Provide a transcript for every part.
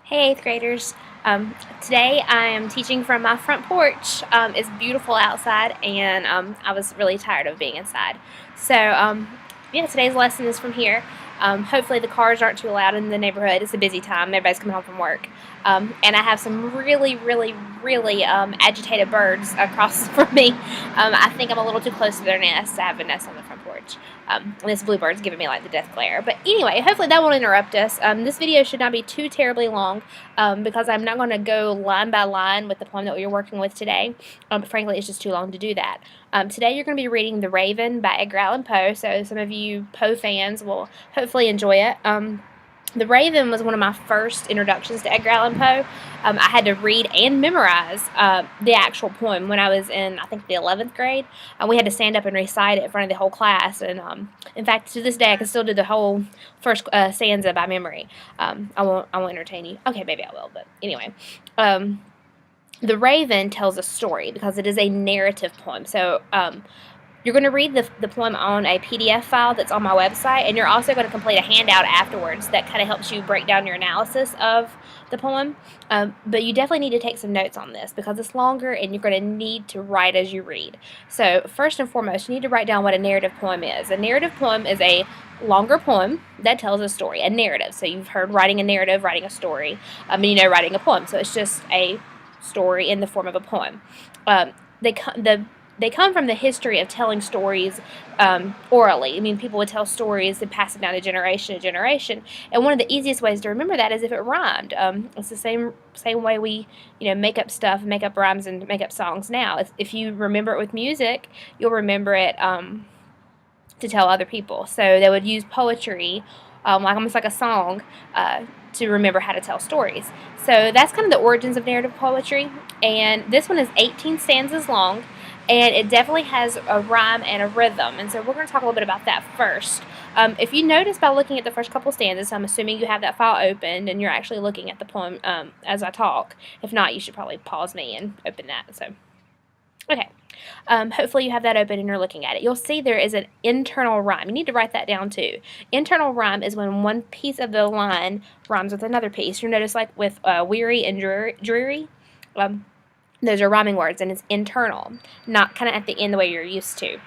Hey, 8th graders. Today I am teaching from my front porch. It's beautiful outside, and I was really tired of being inside. Yeah, today's lesson is from here. Hopefully, the cars aren't too loud in the neighborhood. It's a busy time. Everybody's coming home from work. And I have some really agitated birds across from me. I think I'm a little too close to their nest. I have a nest on the front porch. This bluebird's giving me like the death glare. But anyway, hopefully that won't interrupt us. This video should not be too terribly long because I'm not going to go line by line with the poem that we are working with today. Frankly, it's just too long to do that. Today you're going to be reading The Raven by Edgar Allan Poe, so some of you Poe fans will hopefully enjoy it. The Raven was one of my first introductions to Edgar Allan Poe. I had to read and memorize the actual poem when I was in, I think, the 11th grade. We had to stand up and recite it in front of the whole class. And in fact, to this day, I can still do the whole first stanza by memory. I won't entertain you. Okay, maybe I will, but anyway. The Raven tells a story because it is a narrative poem. So you're going to read the poem on a PDF file that's on my website, and you're also going to complete a handout afterwards that kind of helps you break down your analysis of the poem. But you definitely need to take some notes on this because it's longer and you're going to need to write as you read. So first and foremost, you need to write down what a narrative poem is. A narrative poem is a longer poem that tells a story, a narrative. So you've heard writing a narrative, writing a story, and writing a poem. So it's just a story in the form of a poem. They come from the history of telling stories orally. People would tell stories and pass it down to generation. And one of the easiest ways to remember that is if it rhymed. It's the same way we, make up stuff, make up rhymes, and make up songs now. If you remember it with music, you'll remember it to tell other people. So they would use poetry, almost like a song, to remember how to tell stories. So that's kind of the origins of narrative poetry. And this one is 18 stanzas long. And it definitely has a rhyme and a rhythm. And so we're going to talk a little bit about that first. If you notice by looking at the first couple stanzas, I'm assuming you have that file opened and you're actually looking at the poem as I talk. If not, you should probably pause me and open that. Okay. Hopefully you have that open and you're looking at it. You'll see there is an internal rhyme. You need to write that down too. Internal rhyme is when one piece of the line rhymes with another piece. You'll notice like with weary and dreary, those are rhyming words, and it's internal, not kind of at the end the way you're used to.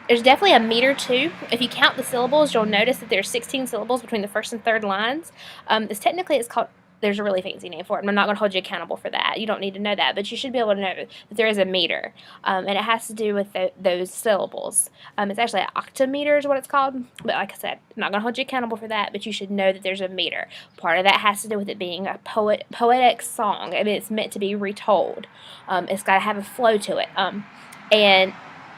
There's definitely a meter too. If you count the syllables, you'll notice that there's 16 syllables between the first and third lines. It's called, there's a really fancy name for it, and I'm not going to hold you accountable for that. You don't need to know that, but you should be able to know that there is a meter, and it has to do with those syllables. It's actually an octameter is what it's called, but like I said, I'm not going to hold you accountable for that, but you should know that there's a meter. Part of that has to do with it being a poetic song. It's meant to be retold. It's got to have a flow to it, and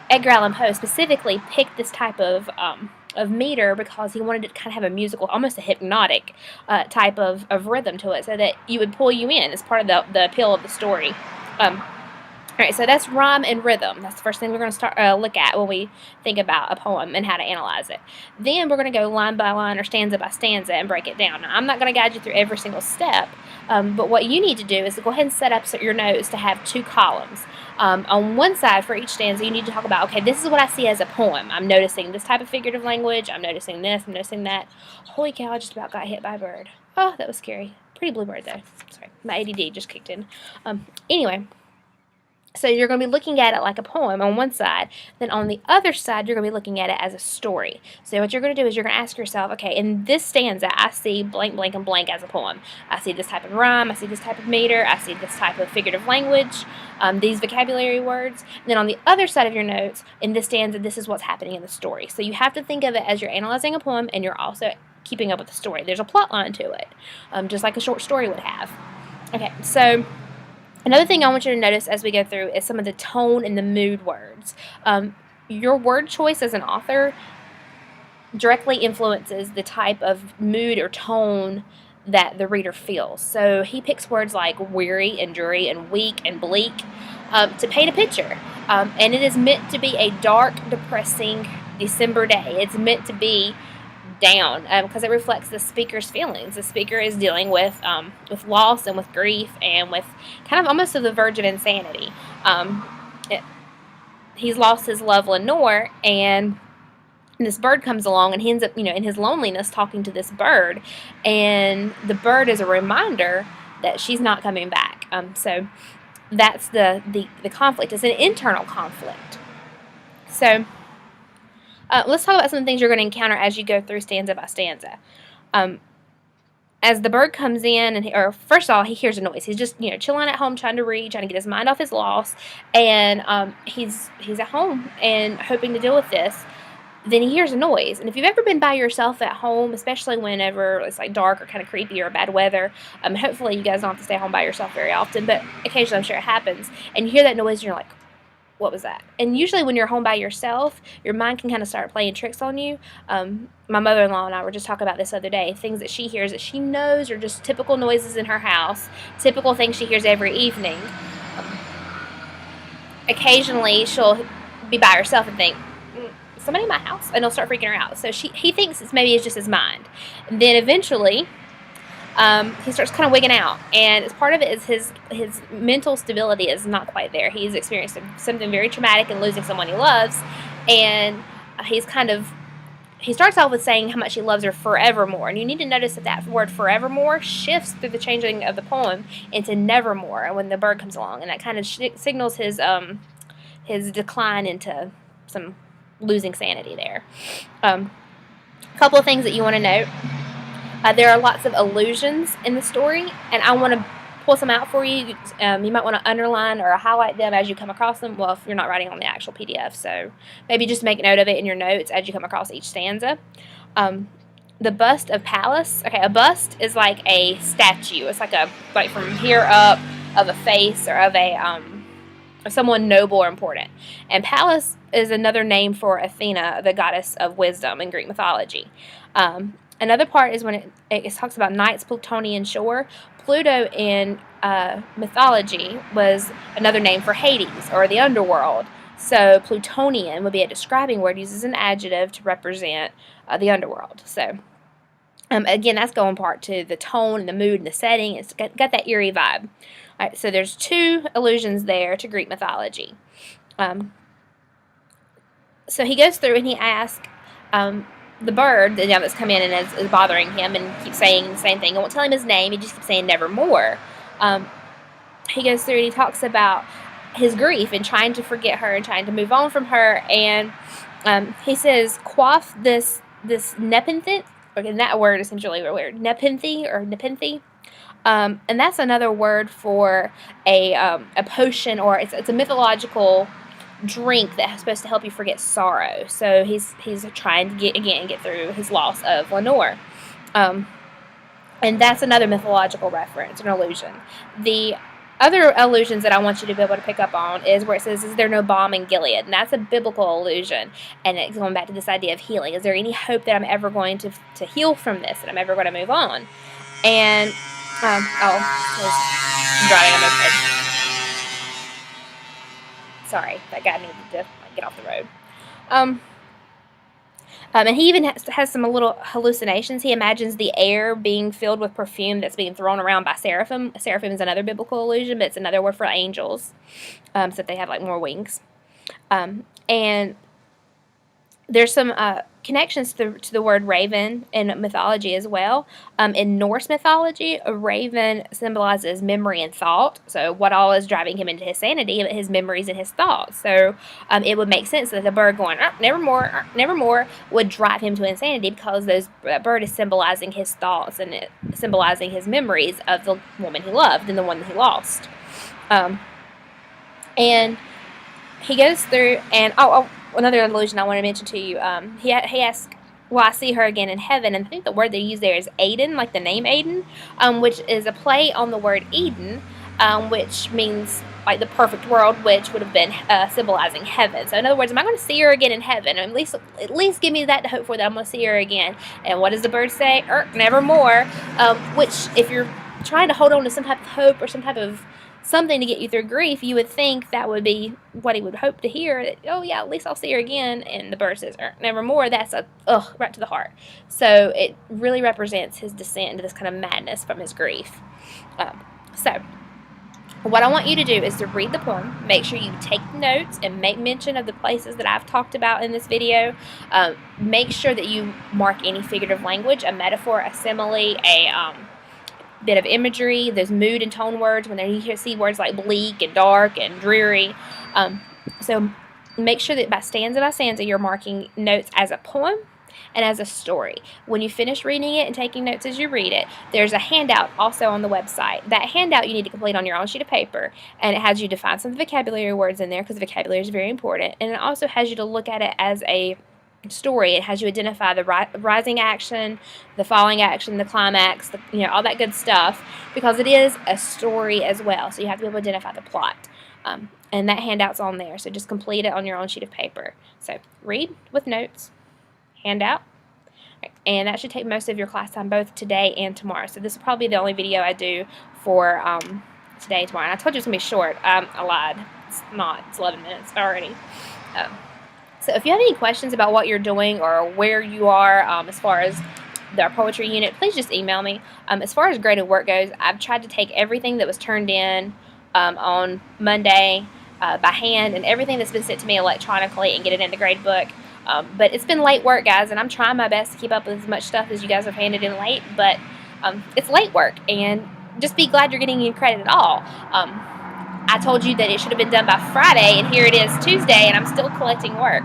Edgar Allan Poe specifically picked this type of meter because he wanted it to kind of have a musical, almost a hypnotic type of rhythm to it, so that you would pull you in as part of the appeal of the story. Alright, so that's rhyme and rhythm. That's the first thing we're going to start look at when we think about a poem and how to analyze it. Then we're going to go line by line or stanza by stanza and break it down. Now, I'm not going to guide you through every single step, but what you need to do is to go ahead and set up your notes to have two columns. On one side for each stanza, you need to talk about, okay, this is what I see as a poem. I'm noticing this type of figurative language. I'm noticing this. I'm noticing that. Holy cow, I just about got hit by a bird. Oh, that was scary. Pretty bluebird, though. Sorry, my ADD just kicked in. Anyway. So you're going to be looking at it like a poem on one side. Then on the other side, you're going to be looking at it as a story. So what you're going to do is you're going to ask yourself, okay, in this stanza, I see blank, blank, and blank as a poem. I see this type of rhyme. I see this type of meter. I see this type of figurative language, these vocabulary words. And then on the other side of your notes, in this stanza, this is what's happening in the story. So you have to think of it as you're analyzing a poem and you're also keeping up with the story. There's a plot line to it, just like a short story would have. Okay, so another thing I want you to notice as we go through is some of the tone and the mood words. Your word choice as an author directly influences the type of mood or tone that the reader feels. So he picks words like weary and dreary and weak and bleak to paint a picture. And it is meant to be a dark, depressing December day. It's meant to be down because it reflects the speaker's feelings. The speaker is dealing with loss and with grief and with kind of almost to the verge of insanity. He's lost his love Lenore, and And this bird comes along, and he ends up, in his loneliness talking to this bird. And the bird is a reminder that she's not coming back. So that's the conflict. It's an internal conflict. So let's talk about some things you're going to encounter as you go through stanza by stanza. As the bird comes in, or first of all, he hears a noise. He's just, chilling at home, trying to read, trying to get his mind off his loss, and he's at home and hoping to deal with this. Then he hears a noise, and if you've ever been by yourself at home, especially whenever it's like dark or kind of creepy or bad weather, hopefully you guys don't have to stay home by yourself very often, but occasionally I'm sure it happens, and you hear that noise and you're like, what was that? And usually when you're home by yourself, your mind can kind of start playing tricks on you. My mother-in-law and I were just talking about this the other day. Things that she hears that she knows are just typical noises in her house, typical things she hears every evening. Occasionally she'll be by herself and think, somebody in my house, and it'll start freaking her out. So he thinks it's just his mind. And then eventually he starts kind of wigging out, and as part of it is his mental stability is not quite there. He's experienced something very traumatic in losing someone he loves, and he starts off with saying how much he loves her forevermore, and you need to notice that word forevermore shifts through the changing of the poem into nevermore when the bird comes along, and that kind of signals his decline into some losing sanity there. A couple of things that you want to note. There are lots of allusions in the story, and I want to pull some out for you. You might want to underline or highlight them as you come across them. Well, if you're not writing on the actual PDF, so maybe just make note of it in your notes as you come across each stanza. The bust of Pallas. Okay, a bust is like a statue. It's like from here up of a face or of someone noble or important. And Pallas is another name for Athena, the goddess of wisdom in Greek mythology. Another part is when it talks about Night's Plutonian shore. Pluto in mythology was another name for Hades, or the underworld. So Plutonian would be a describing word used as an adjective to represent the underworld. So again, that's going part to the tone and the mood and the setting. It's got that eerie vibe. All right, so there's two allusions there to Greek mythology. So he goes through and he asks the bird that's come in and is bothering him and keeps saying the same thing. I won't tell him his name. He just keeps saying nevermore. He goes through and he talks about his grief and trying to forget her and trying to move on from her. And he says, quaff this nepenthe. Okay, that word is really weird. Nepenthe. And that's another word for a potion, or it's a mythological drink that's supposed to help you forget sorrow. So he's trying to get through his loss of Lenore. And that's another mythological reference, an allusion. The other allusions that I want you to be able to pick up on is where it says, is there no balm in Gilead? And that's a biblical allusion. And it's going back to this idea of healing. Is there any hope that I'm ever going to heal from this, that I'm ever going to move on? And, I'm driving a moped. Sorry, that guy needed to get off the road. And he even has some little hallucinations. He imagines the air being filled with perfume that's being thrown around by seraphim. Seraphim is another biblical allusion, but it's another word for angels. So that they have more wings. And there's some connections to the word raven in mythology as well. In Norse mythology, a raven symbolizes memory and thought. So what all is driving him into his sanity? His memories and his thoughts. So it would make sense that the bird going, nevermore, would drive him to insanity, because that bird is symbolizing his thoughts and symbolizing his memories of the woman he loved and the one that he lost. And he goes through, and another allusion I want to mention to you. He asks, will I see her again in heaven? And I think the word they use there is Aden, like the name Aden, which is a play on the word Eden, which means like the perfect world, which would have been symbolizing heaven. So in other words, am I going to see her again in heaven? At least give me that to hope for, that I'm going to see her again. And what does the bird say? Nevermore. Which, if you're trying to hold on to some type of hope or some type of something to get you through grief, you would think that would be what he would hope to hear. That, oh yeah, at least I'll see her again. And the bird says, nevermore. That's right to the heart. So it really represents his descent into this kind of madness from his grief. So What I want you to do is to read the poem, make sure you take notes and make mention of the places that I've talked about in this video. Make sure that you mark any figurative language, a metaphor, a simile, a bit of imagery, those mood and tone words when you see words like bleak and dark and dreary. So make sure that by stanza you're marking notes as a poem and as a story. When you finish reading it and taking notes as you read it, there's a handout also on the website. That handout you need to complete on your own sheet of paper, and it has you define some vocabulary words in there because vocabulary is very important, and it also has you to look at it as a story. It has you identify the rising action, the falling action, the climax, all that good stuff, because it is a story as well. So you have to be able to identify the plot. And that handout's on there, so just complete it on your own sheet of paper. So read with notes, handout, and that should take most of your class time, both today and tomorrow. So this will probably be the only video I do for today and tomorrow. And I told you it's going to be short. I lied. It's not. It's 11 minutes already. So if you have any questions about what you're doing or where you are as far as our poetry unit, please just email me. As far as graded work goes, I've tried to take everything that was turned in on Monday by hand and everything that's been sent to me electronically and get it in the grade book. But it's been late work, guys, and I'm trying my best to keep up with as much stuff as you guys have handed in late, but it's late work, and just be glad you're getting any credit at all. I told you that it should have been done by Friday, and here it is Tuesday, and I'm still collecting work.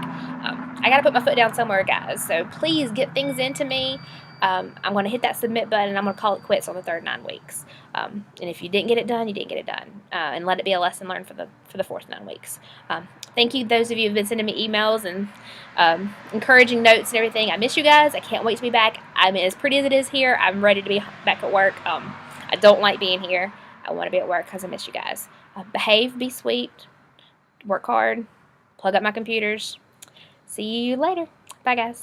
I got to put my foot down somewhere, guys, so please get things into me. I'm going to hit that submit button, and I'm going to call it quits on the third 9 weeks. And if you didn't get it done, you didn't get it done. And let it be a lesson learned for the fourth 9 weeks. Thank you, those of you who have been sending me emails and encouraging notes and everything. I miss you guys. I can't wait to be back. I mean, as pretty as it is here, I'm ready to be back at work. I don't like being here. I want to be at work because I miss you guys. Behave, be sweet, work hard, plug up my computers. See you later. Bye, guys.